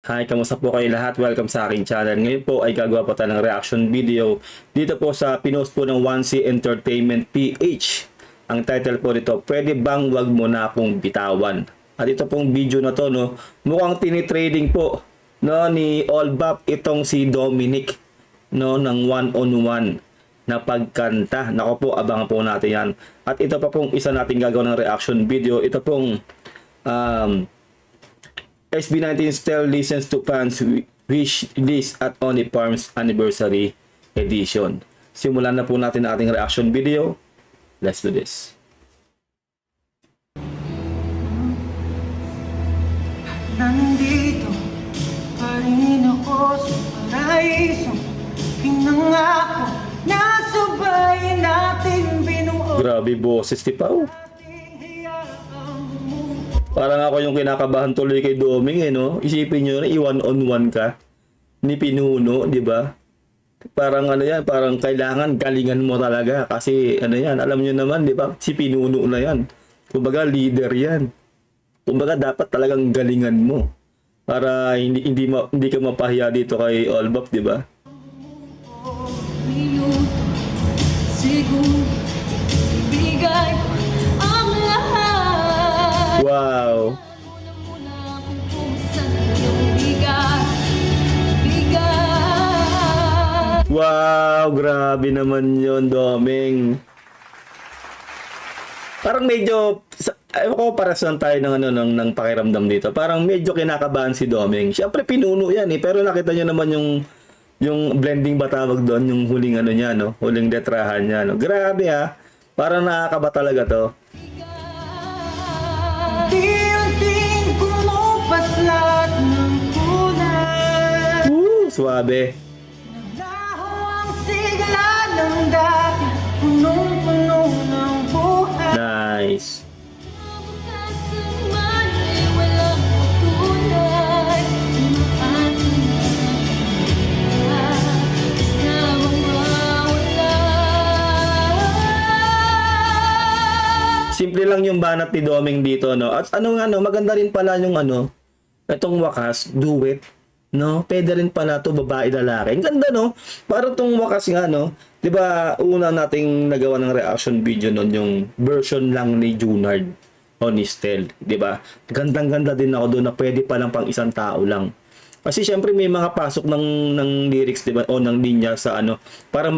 Hi, kamusta po kayo lahat? Welcome sa aking channel. Ngayon po ay gagawa po tayo ng reaction video dito po sa pinost po ng 1C Entertainment PH. Ang title po nito, Pwede Bang Wag Mo Na Akong Bitawan? At ito pong video na to, no, mukhang tinitrading po, no, ni Allbap itong si Dominic, no, ng one-on-one na pagkanta. Nako po, abangan po natin yan. At ito pa pong isa nating gagawa ng reaction video. Ito pong SB19 still listens to fans wish list at Only Farms Anniversary Edition. Simulan na po natin ang ating reaction video. Let's do this. Nandito pa rin ako sa paraiso. Pinangako na sabay natin binuo. Grabe boses ni Pao. Parang ako yung kinakabahan tuloy kay Doming no? Isipin nyo na i-one-on-one ka ni Pinuno, di ba? Parang ano yan, parang kailangan galingan mo talaga kasi ano yan, alam nyo naman, di ba? Si Pinuno na yan. Kumbaga leader yan. Kumbaga dapat talagang galingan mo para hindi ka mapahiya dito kay Allbap, di ba? Minuto, segundo, ibigay ko ang lahat. Wow. Muna kung saan iyong bigat. Wow, grabe naman yon, Doming. Parang medyo ayaw ko para saan tayo ng ng pakiramdam dito. Parang medyo kinakabahan si Doming. Siyempre pinuno 'yan eh, pero nakita niyo naman yung blending ba tawag doon, yung huling ano niya, no? Huling letrahan niya, no? Grabe ha. Parang nakakaba talaga 'to. Unti-unting kumupas lahat ng kulay. Suwabe. Naglaho ang sigla ng dati, punong-puno ng buhay. Nice. Simple lang yung banat ni Doming dito, no? At ano nga, no? Maganda rin pala yung ano, itong wakas, duet, no? Pwede rin pala to babae lalaki. Ang ganda, no? Para tong wakas nga, no? 'Di ba, una nating nagawa ng reaction video noon yung version lang ni Junard o ni Stel, 'di ba? Gandang-ganda din ako doon na pwede pa lang pang isang tao lang. Kasi syempre may mga pasok ng lyrics, 'di ba? O ng linya sa ano, para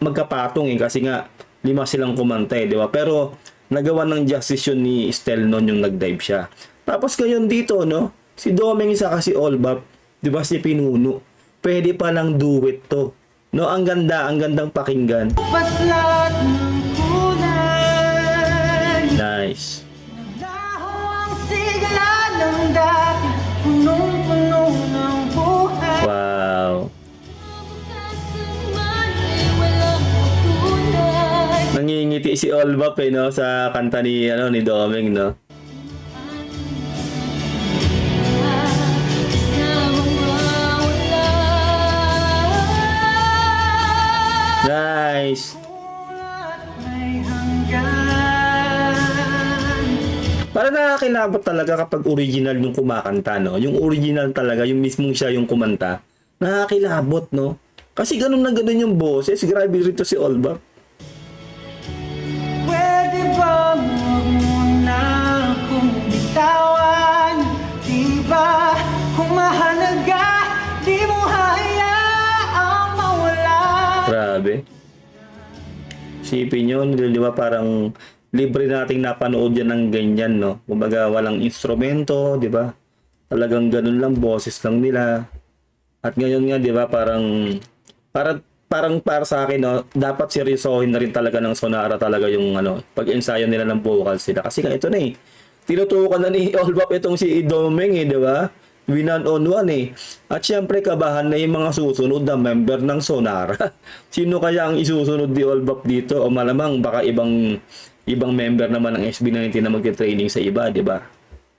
magkapatong eh kasi nga lima silang kumanta, 'di ba? Pero nagawa ng justice yun ni Stel noon yung nag-dive siya. Tapos ngayon dito, no? Si Doming isa kasi Allbap, 'di ba, si Pinuno. Pwede pa lang duet to. No, ang gandang pakinggan. Paslat ng kulay. Nice. Naglaho ang sigla ng dati, punong-puno ng buhay. Wow. Nangingiti si Allbap eh, no, sa kanta ni ni Doming, no. Nice. May hanggan. Para nakakilabot talaga kapag original yung kumakanta, no. Yung original talaga, yung mismong siya yung kumanta. Nakakilabot, no. Kasi ganun na ganun yung boses. Grabe rito si Allbap. Pwede ba huwag mo na akong bitawan? Di ba kung mahalaga, di mo hayaang mawala? Grabe. Sipin yun, di ba, parang libre nating napanood yan ng ganyan, no? Kumbaga walang instrumento, di ba? Talagang ganun lang, boses lang nila. At ngayon nga, di ba, parang para sa akin, no, dapat seryosohin na rin talaga ng Sonara talaga yung pag-ensayo nila ng vocals sila. Kasi nga ito na eh. Tinutukan na ni Allbap itong si Doming eh, di ba? One-on-one eh. At syempre kabahan na yung mga susunod na member ng Sonara. Sino kaya ang isusunod ni Allbap dito? O malamang baka ibang member naman ng SB19 na magte-training sa iba, di ba?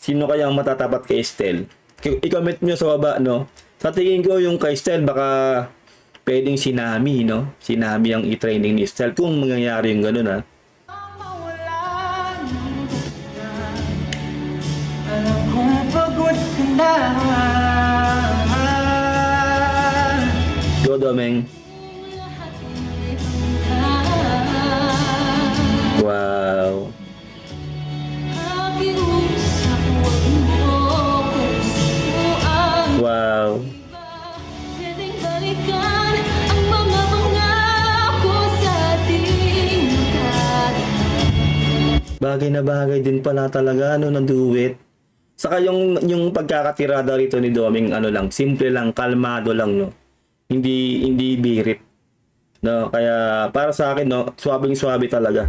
Sino kaya ang matatapat kay Stel? I-comment nyo sa baba, no? Sa tingin ko yung kay Stel baka pwedeng si Nami, no? Si Nami ang i-training ni Stel kung mangyayari yung gano'n, ha? Mawala ng bigla. Alam kong pagod ka na. Domeng. Wow. Wow. Bagay na bagay din pala talaga ano ng duet. Saka yung pagkakatirada rito ni Doming ano lang, simple lang, kalmado lang no. Hindi birit. No, kaya para sa akin no, swabing-swabe talaga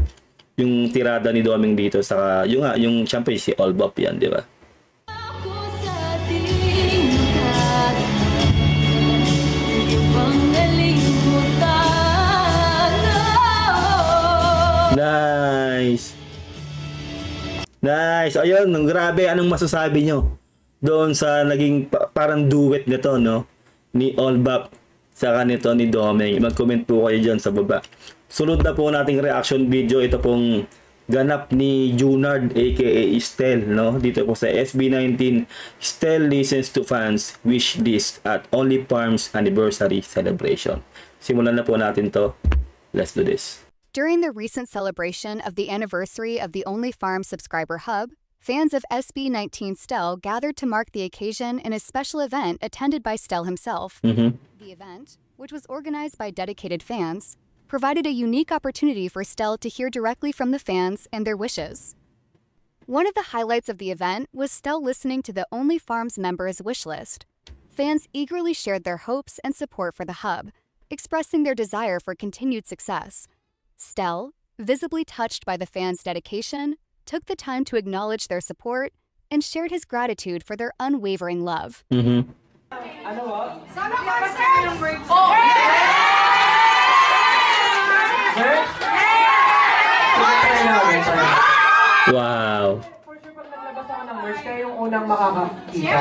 yung tirada ni Doming dito saka yung syempre si Olbop yan, di ba? Nice. Nice. Ayun, grabe. Anong masasabi nyo doon sa naging parang duet nito, no? Ni Olbop saka nito ni Domeng. Mag-comment po kayo dyan sa baba. Sunod na po nating reaction video. Ito pong ganap ni Junard aka Estel, no? Dito po sa SB19. Estel listens to fans wish list at Only Farms anniversary celebration. Simulan na po natin to. Let's do this. During the recent celebration of the anniversary of the Only Farm subscriber hub, fans of SB19 Stel gathered to mark the occasion in a special event attended by Stel himself. Mhm. The event, which was organized by dedicated fans, provided a unique opportunity for Stel to hear directly from the fans and their wishes. One of the highlights of the event was Stel listening to the Only Farms members' wish list. Fans eagerly shared their hopes and support for the hub, expressing their desire for continued success. Stel, visibly touched by the fans' dedication, took the time to acknowledge their support and shared his gratitude for their unwavering love. Mhm. Sana concert! Oh! Wow. For sure, pag naglabas ako ng merch, kayo yung unang makakakita.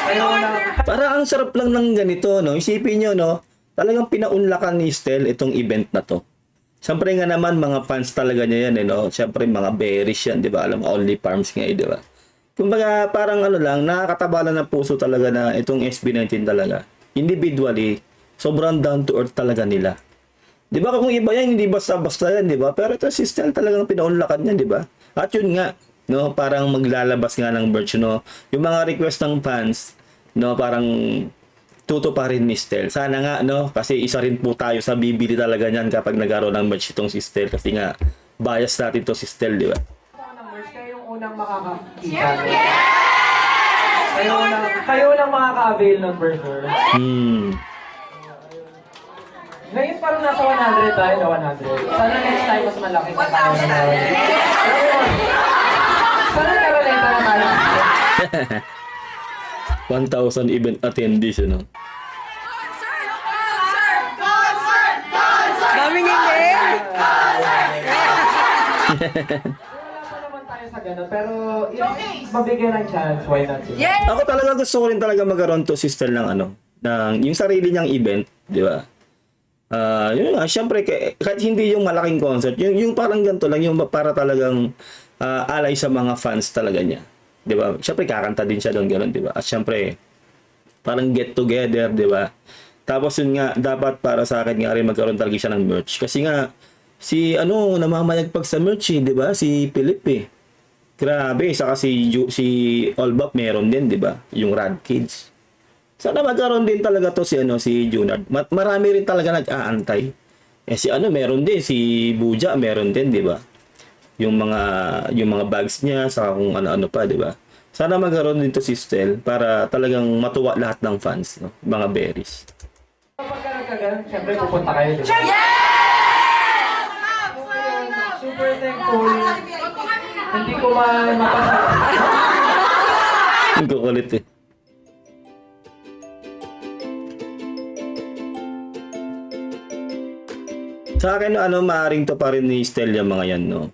Kayo unang... Para ang sarap lang ng ganito, no? Isipin nyo, no? Talagang pinaunlakan ni Stel itong event na to. Siyempre nga naman, mga fans talaga niya yan, no? Siyempre, mga bearish yan, di ba? Alam, Only Farms nga, di ba? Kumbaga, parang ano lang, nakakatabalan ng puso talaga na itong SB19 talaga. Individually, sobrang down to earth talaga nila. Di ba? Kung iba yan, hindi basta-basta yan, di ba? Pero ito si Stel talagang pinaunlakan yan, di ba? At yun nga, no? Parang maglalabas nga ng merch, no? Yung mga request ng fans, no? Parang tuto pa rin ni Stel. Sana nga, no? Kasi isa rin po tayo sa bibili talaga niyan kapag nagkaroon ng merch itong si Stel. Kasi nga, bias natin to si Stel, di ba? ng merch, kayo yung unang makakakita. Kayo unang makaka-avail ng for sure. Ngayon parang nasa 100 tayo na 100. Sana next time mas malaki. 1,000. Sana karaleta na tayo. 1,000 event attendees, no? Daming hindi! Wala pa naman tayo sa ganun, pero if mabigyan ng chance, why not? Ako talaga gusto ko rin talaga magkaroon to si Stel ng ano, ng yung sarili niyang event, di ba? Yun nga, syempre kahit hindi yung malaking concert, yung parang ganito lang, yung para talagang alay sa mga fans talaga niya. 'Di ba? Syempre kakanta din siya doon ganoon, 'di ba? At syempre parang get together, 'di ba? Tapos yun nga, dapat para sa akin nga rin magkaroon talaga siya ng merch. Kasi nga si ano namamayagpag sa merch, 'di ba? Si Philip eh. Grabe, saka si Olbop meron din, 'di ba? Yung Rad Kids. Sana magkaroon din talaga to si Junard. Marami rin talaga nag-aantay. Si meron din si Buja, meron din, 'di ba? Yung mga bags niya sa kung ano-ano pa, 'di ba? Sana magkaroon din to si Stel para talagang matuwa lahat ng fans, no? Mga berries. Kapag ka nagkaganon, syempre pupunta kayo, di ba? Super thankful. Hindi ko mapasa. Ang kukulit eh. Sa akin, maaring to pa rin ni Stel yung mga yan, no?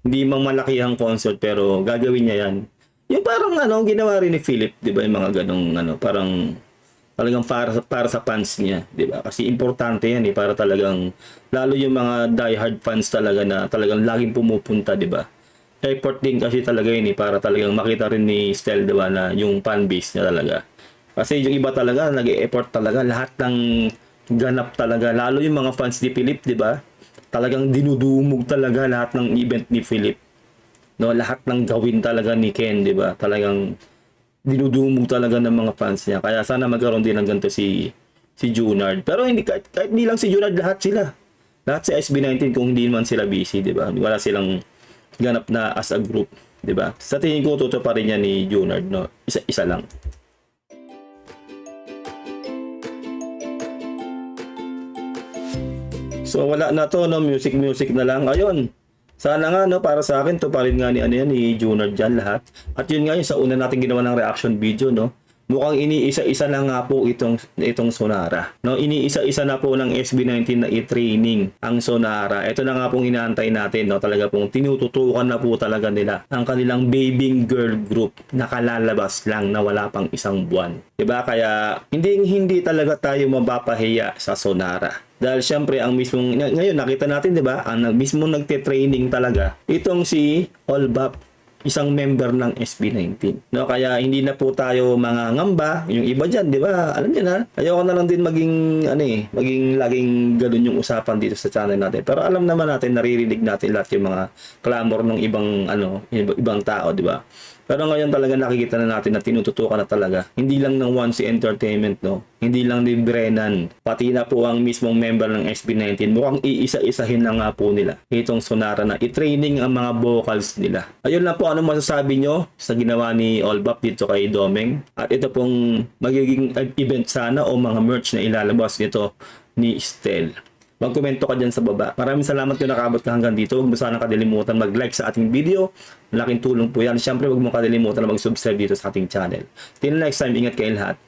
Hindi mang malaki ang concert pero gagawin niya yan. Yung parang ginawa rin ni Philip, 'di ba? Yung mga ganong parang talagang para sa fans niya, 'di ba? Kasi importante 'yan para talagang lalo yung mga diehard fans talaga na talagang laging pumupunta, 'di ba? Effort din kasi talaga yun para talagang makita rin ni Stel, 'di ba, na yung fan base niya talaga Kasi yung iba talaga, nag-e-effort talaga. Lahat ng ganap talaga. Lalo yung mga fans ni Philip, di ba? Talagang dinudumog talaga lahat ng event ni Philip. No, lahat ng gawin talaga ni Ken, di ba? Talagang dinudumog talaga ng mga fans niya. Kaya sana magkaroon din ng ganito si Junard. Pero hindi kahit hindi lang si Junard, lahat sila. Lahat sa SB19 kung hindi man sila busy, di ba? Wala silang ganap na as a group, di ba? Sa tingin ko totoo pa rin yan ni Junard, no. Isa lang. So wala na to, no, music na lang. Ayun. Sana nga, no, para sa akin to pa rin nga ni ni Junard dyan lahat. At yun nga yung sa una natin ginawa ng reaction video, no. Mukhang iniisa-isa na nga po itong Sonara. No, iniisa-isa na po ng SB19 na i-training ang Sonara. Ito na nga pong inaantay natin, no. Talaga pong tinututukan na po talaga nila ang kanilang baby girl group na kalalabas lang na wala pang isang buwan. 'Di ba? Kaya hindi talaga tayo mapapahiya sa Sonara. Dahil syempre ang mismong ngayon nakita natin, 'di ba? Ang mismong nagte-training talaga itong si Olbap, isang member ng SB19. No, kaya hindi na po tayo mga ngamba, yung iba diyan, 'di ba? Alam niyo na. Ayoko na lang din maging maging laging ganoon yung usapan dito sa channel natin. Pero alam naman natin, naririnig natin lahat yung mga clamor ng ibang tao, 'di ba? Pero ngayon talaga nakikita na natin na tinututukan na talaga. Hindi lang ng One C Entertainment, no? Hindi lang ni Brennan. Pati na po ang mismong member ng SB19. Mukhang iisa-isahin na nga po nila itong Sonara na i-training ang mga vocals nila. Ayun lang po, ano masasabi nyo sa ginawa ni Olbap dito kay Domeng? At ito pong magiging event sana o mga merch na ilalabas nito ni Estel. Mag-komento ka dyan sa baba. Maraming salamat kung nakabot ka hanggang dito. Huwag mo sana kadilimutan mag-like sa ating video. Malaking tulong po yan. Siyempre, huwag mo kadilimutan na mag-subscribe dito sa ating channel. Till next time, ingat kayo lahat.